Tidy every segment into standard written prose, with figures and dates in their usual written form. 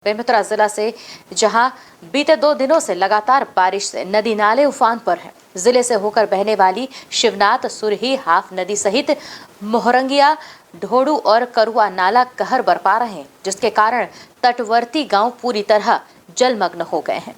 बेमेतरा जिला से जहां बीते 2 दिनों से लगातार बारिश से नदी नाले उफान पर हैं। जिले से होकर बहने वाली शिवनाथ, सुरही, हाफ नदी सहित मोहरंगिया, ढोड़ू और करुआ नाला कहर बरपा रहे हैं, जिसके कारण तटवर्ती गांव पूरी तरह जलमग्न हो गए हैं।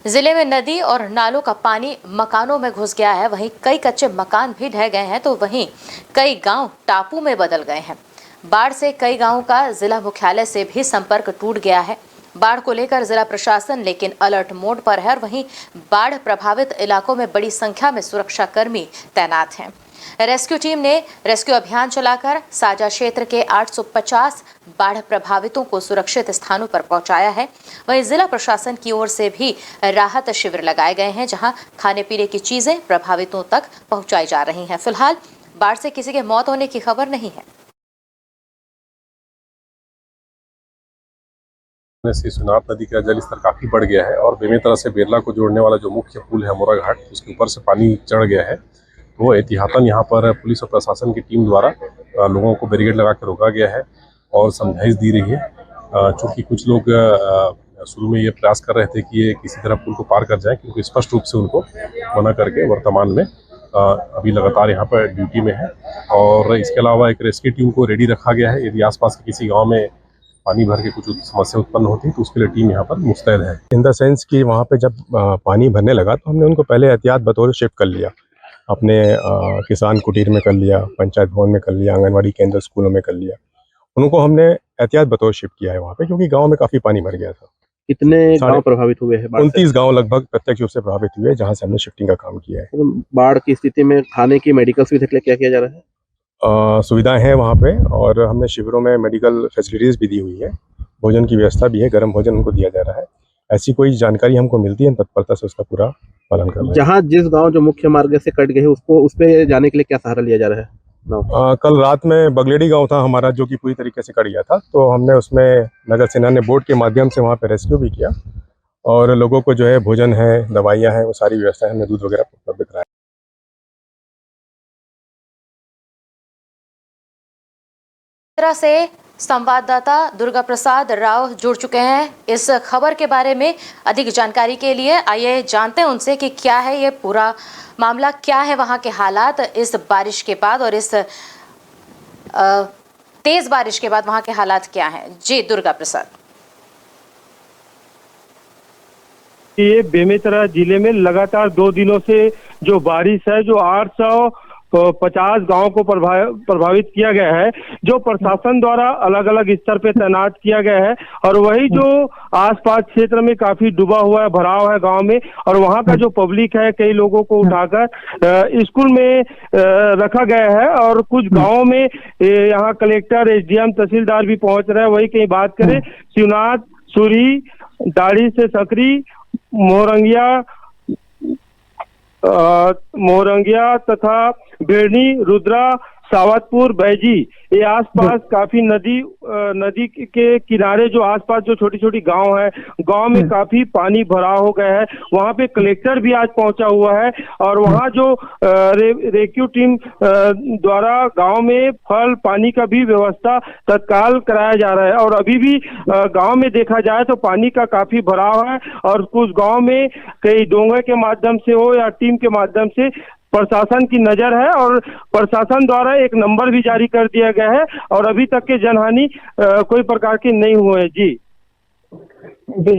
जिले में नदी और नालों का पानी मकानों में घुस गया है। वहीं कई कच्चे मकान भी ढह गए हैं, तो वहीं कई गांव टापू में बदल गए हैं। बाढ़ से कई गांवों का जिला मुख्यालय से भी संपर्क टूट गया है। बाढ़ को लेकर जिला प्रशासन लेकिन अलर्ट मोड पर है और वहीं बाढ़ प्रभावित इलाकों में बड़ी संख्या में सुरक्षा कर्मी तैनात हैं। रेस्क्यू टीम ने रेस्क्यू अभियान चलाकर साजा क्षेत्र के 850 बाढ़ प्रभावितों को सुरक्षित स्थानों पर पहुंचाया है। वहीं जिला प्रशासन की ओर से भी राहत शिविर लगाए गए हैं, जहां खाने पीने की चीजें प्रभावितों तक पहुंचाई जा रही हैं। फिलहाल बाढ़ से किसी के मौत होने की खबर नहीं है। से शिवनाथ नदी का जल स्तर काफी बढ़ गया है और बेमेतरा से बेरला को जोड़ने वाला जो मुख्य पुल है मोरा घाट, उसके ऊपर से पानी चढ़ गया है। तो एहतियातन यहाँ पर पुलिस और प्रशासन की टीम द्वारा लोगों को बैरिकेड लगा कर रोका गया है और समझाइश दी रही है। चूँकि कुछ लोग शुरू में ये प्रयास कर रहे थे कि ये किसी तरह पुल को पार कर जाए, क्योंकि स्पष्ट रूप से उनको मना करके वर्तमान में अभी लगातार यहाँ पर ड्यूटी में है। और इसके अलावा एक रेस्क्यू टीम को रेडी रखा गया है। यदि आसपास के किसी गाँव में पानी भर के कुछ समस्या उत्पन्न होती है तो उसके लिए टीम यहाँ पर मुस्तैद है। इन द सेंस कि वहाँ पे जब पानी भरने लगा तो हमने उनको पहले एहतियात बतौर शिफ्ट कर लिया। अपने किसान कुटीर में कर लिया, पंचायत भवन में कर लिया, आंगनवाड़ी केंद्र स्कूलों में कर लिया। उनको हमने एहतियात बतौर शिफ्ट किया है वहाँ पे, क्योंकि गाँव में काफ़ी पानी भर गया था। कितने गांव प्रभावित हुए हैं? 29 गाँव लगभग प्रत्यक्ष रूप से प्रभावित हुए, जहाँ से हमने शिफ्टिंग का काम किया है। बाढ़ की स्थिति में खाने की मेडिकल सुविधा के लिए क्या किया जा रहा है? सुविधाएं हैं वहाँ पे और हमने शिविरों में मेडिकल फैसिलिटीज़ भी दी हुई है। भोजन की व्यवस्था भी है, गर्म भोजन उनको दिया जा रहा है। ऐसी कोई जानकारी हमको मिलती है, तत्परता से उसका पूरा पालन कर रहे हैं। जहाँ जिस गांव जो मुख्य मार्ग से कट गए उसको उस पे जाने के लिए क्या सहारा लिया जा रहा है? कल रात में बगलेडी गांव था हमारा, जो कि पूरी तरीके से कट गया था। तो हमने उसमें नगर सेना ने बोट के माध्यम से वहाँ पे रेस्क्यू भी किया और लोगों को जो है भोजन है, दवाइयाँ हैं, वो सारी व्यवस्था हमने दूध वगैरह उपलब्ध कराया। से संवाददाता दुर्गा प्रसाद राव जुड़ चुके हैं इस खबर के बारे में अधिक जानकारी के लिए। आइए जानते हैं उनसे कि क्या है ये पूरा मामला, क्या है वहां के हालात इस बारिश के बाद और इस तेज बारिश के बाद वहां के हालात क्या हैं। जी दुर्गा प्रसाद। ये बेमेतरा जिले में लगातार 2 दिनों से जो बारिश है, जो 850 गांव को प्रभावित किया गया है, जो प्रशासन द्वारा अलग अलग स्तर पे तैनात किया गया है। और वही जो आसपास क्षेत्र में काफी डूबा हुआ है, भराव है गांव में, और वहां का जो पब्लिक है, कई लोगों को उठाकर स्कूल में रखा गया है। और कुछ गांवों में यहाँ कलेक्टर, एसडीएम, तहसीलदार भी पहुंच रहे हैं। वही कहीं बात करें शिवनाथ, सुरी, दाढ़ी से सकरी, मोरंगिया तथा बेड़नी, रुद्रा, सावतपुर, बैजी, ये आसपास काफी नदी के किनारे जो आसपास जो छोटी छोटी गांव है, गांव में काफी पानी भरा हो गया है। वहां पे कलेक्टर भी आज पहुंचा हुआ है और वहां जो रेस्क्यू टीम द्वारा गांव में फल पानी का भी व्यवस्था तत्काल कराया जा रहा है। और अभी भी गांव में देखा जाए तो पानी का काफी भराव है और कुछ गांव में कई डोंगे के माध्यम से हो या टीम के माध्यम से प्रशासन की नजर है और प्रशासन द्वारा एक नंबर भी जारी कर दिया गया है और अभी तक के जनहानि कोई प्रकार की नहीं हुए। जी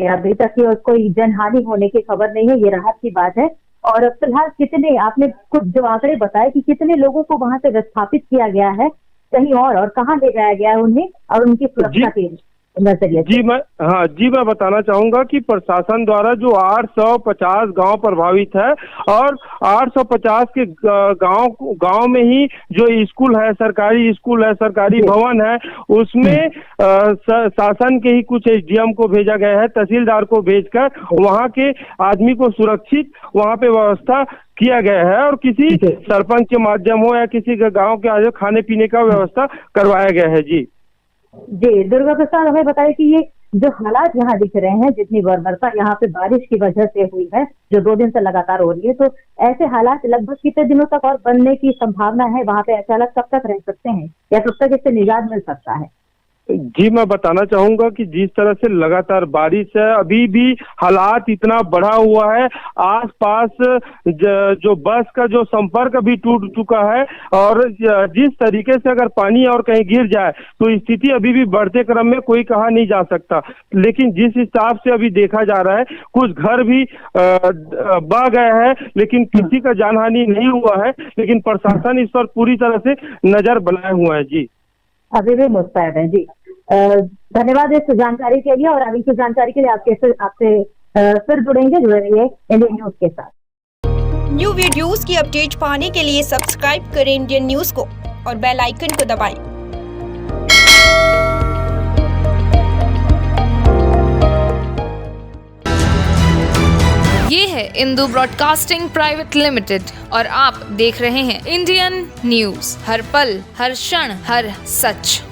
अभी तक कोई जनहानि होने की खबर नहीं है, ये राहत की बात है। और फिलहाल कितने, आपने कुछ जो आंकड़े बताए कि कितने लोगों को वहां से विस्थापित किया गया है कहीं और कहाँ ले जाया गया है उन्हें और उनकी सुरक्षा के नजरिए? जी मैं बताना चाहूंगा कि प्रशासन द्वारा जो 850 गांव प्रभावित है और 850 के गांव में ही जो स्कूल है, सरकारी स्कूल है, सरकारी भवन है, उसमें शासन के ही कुछ एसडीएम को भेजा गया है, तहसीलदार को भेजकर वहां के आदमी को सुरक्षित वहां पे व्यवस्था किया गया है और किसी सरपंच के माध्यम हो या किसी गांव के आगे खाने पीने का व्यवस्था करवाया गया है। जी दुर्गा प्रसाद, हमें बताइए कि ये जो हालात यहाँ दिख रहे हैं, जितनी बर्बरता यहाँ पे बारिश की वजह से हुई है, जो 2 दिन से लगातार हो रही है, तो ऐसे हालात लगभग कितने दिनों तक और बनने की संभावना है? वहाँ पे ऐसे हालात कब तक रह सकते हैं या कब तक इससे निजात मिल सकता है? जी, मैं बताना चाहूंगा कि जिस तरह से लगातार बारिश है, अभी भी हालात इतना बढ़ा हुआ है। आसपास जो बस का जो संपर्क अभी टूट चुका है और जिस तरीके से अगर पानी और कहीं गिर जाए तो स्थिति अभी भी बढ़ते क्रम में कोई कहा नहीं जा सकता। लेकिन जिस हिसाब से अभी देखा जा रहा है, कुछ घर भी बह गए हैं, लेकिन किसी का जानहानि नहीं हुआ है। लेकिन प्रशासन इस पर पूरी तरह से नजर बनाए हुआ है। जी, अभी भी मुस्तैद है। जी, धन्यवाद इस जानकारी के लिए, और आगे की जानकारी के लिए आपसे फिर जुड़े रहिए इंडियन न्यूज के साथ। न्यू वीडियोस की अपडेट पाने के लिए सब्सक्राइब करें इंडियन न्यूज को और बेल आइकन को दबाएं। ये है इंदू ब्रॉडकास्टिंग प्राइवेट लिमिटेड और आप देख रहे हैं इंडियन न्यूज, हर पल हर क्षण हर सच।